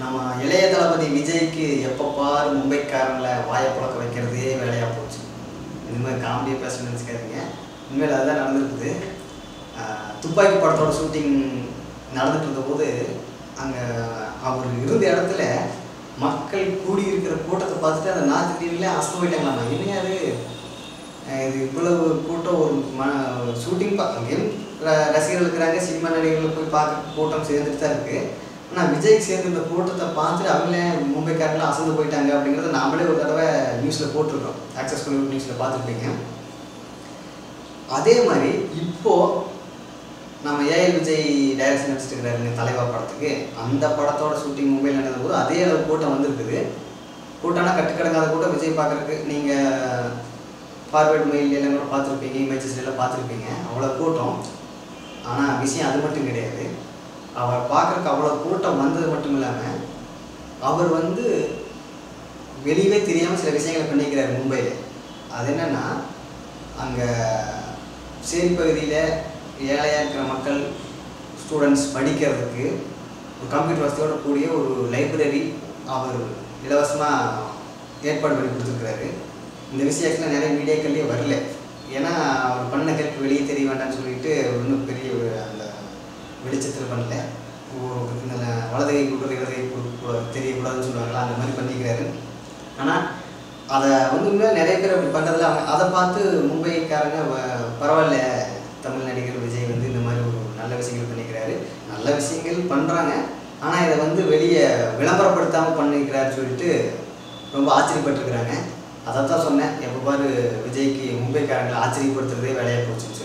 நம்ம இளைய தளபதி விஜய்க்கு எப்போ பாரு மும்பைக்காரங்கள வாயை புழக்க வைக்கிறதே வேலையாக போச்சு. இனிமேல் காமெடியாக பேசணும்னு நினச்சிக்காதீங்க. உண்மையில் அதுதான் நடந்துருக்குது. துப்பாக்கி படத்தோட ஷூட்டிங் நடந்துட்டு இருந்தபோது அங்கே அவர் இருந்த இடத்துல மக்கள் கூடியிருக்கிற கூட்டத்தை பார்த்துட்டு அந்த நார்த் இந்தியன்லேயே அசந்து போயிட்டாங்களாமா. என்னையாது இது இவ்வளவு கூட்டம் ஒரு ஷூட்டிங் அங்கேயும் ரசிகர்கள் இருக்கிறாங்க, சினிமா நடிகர்கள் போய் பார்க்க கூட்டம் சேர்ந்துட்டு தான் இருக்குது. ஆனால் விஜய்க்கு சேர்ந்து இந்த கூட்டத்தை பார்த்துட்டு அவங்களே மும்பைக்காரங்களாம் அசந்து போயிட்டாங்க அப்படிங்கிறத நாமளே ஒரு தடவை நியூஸில் போட்டிருக்கோம். ஆக்சஸ் பண்ணி நியூஸில் பார்த்துருப்பீங்க. அதே மாதிரி இப்போது நம்ம ஏஎல் விஜய் டைரக்ஷன் நடிச்சிட்டு இருக்கிறாருங்க தலைவா படத்துக்கு. அந்த படத்தோட ஷூட்டிங் மும்பையில் நடந்தபோது அதே அளவு கூட்டம் வந்துருக்குது. கூட்டம்னா கட்டுக்கடங்காத கூட்டம் விஜய் பார்க்குறதுக்கு. நீங்கள் ஃபார்வேர்ட் மெயில் எல்லாம் கூட பார்த்துருப்பீங்க, இமேஜஸ் எல்லாம் பார்த்துருப்பீங்க. அவ்வளோ கூட்டம். ஆனால் விஷயம் அது மட்டும் கிடையாது. அவர் பார்க்குறக்கு அவ்வளோ கூட்டம் வந்தது மட்டும் இல்லாமல் அவர் வெளியவே தெரியாமல் சில விஷயங்களை பண்ணிக்கிறார் மும்பையில். அது என்னென்னா, அங்கே சேரி பகுதியில் ஏழையாக இருக்கிற மக்கள் ஸ்டூடெண்ட்ஸ் படிக்கிறதுக்கு ஒரு கம்ப்யூட்டர் வசதியோட கூடிய ஒரு லைப்ரரி அவர் இலவசமாக ஏற்பாடு பண்ணி கொடுத்துருக்குறாரு. இந்த விஷயம் ஆக்சுவலாக நிறைய மீடியாக்கள்லேயே வரல. ஏன்னா அவர் பண்ண ஹெல்ப் வெளியே தெரிய வேண்டாம்னு சொல்லிட்டு இன்னும் பெரிய அந்த வெளிச்சத்தில் பண்ணல. இந்த வலதுகை கொடுக்குறது இடதுகை தெரியக்கூடாதுன்னு சொல்லுவாங்களா, அந்த மாதிரி பண்ணிக்கிறாரு. ஆனால் அதை இன்னும் நிறைய பேர் அப்படி பண்ணுறதில்ல. அவங்க அதை பார்த்து மும்பைக்காரங்க பரவாயில்ல, தமிழ் நடிகர் விஜய் இந்த மாதிரி ஒரு நல்ல விஷயங்கள் பண்ணிக்கிறாரு, நல்ல விஷயங்கள் பண்ணுறாங்க, ஆனால் இதை வெளியே விளம்பரப்படுத்தாமல் பண்ணிக்கிறாருன்னு சொல்லிட்டு ரொம்ப ஆச்சரியப்பட்டுருக்குறாங்க. அதை தான் சொன்னேன், எப்போ பாரு விஜய்க்கு மும்பைக்காரங்களை ஆச்சரியப்படுத்துறதே வேலையாக போச்சுன்னு சொல்லி.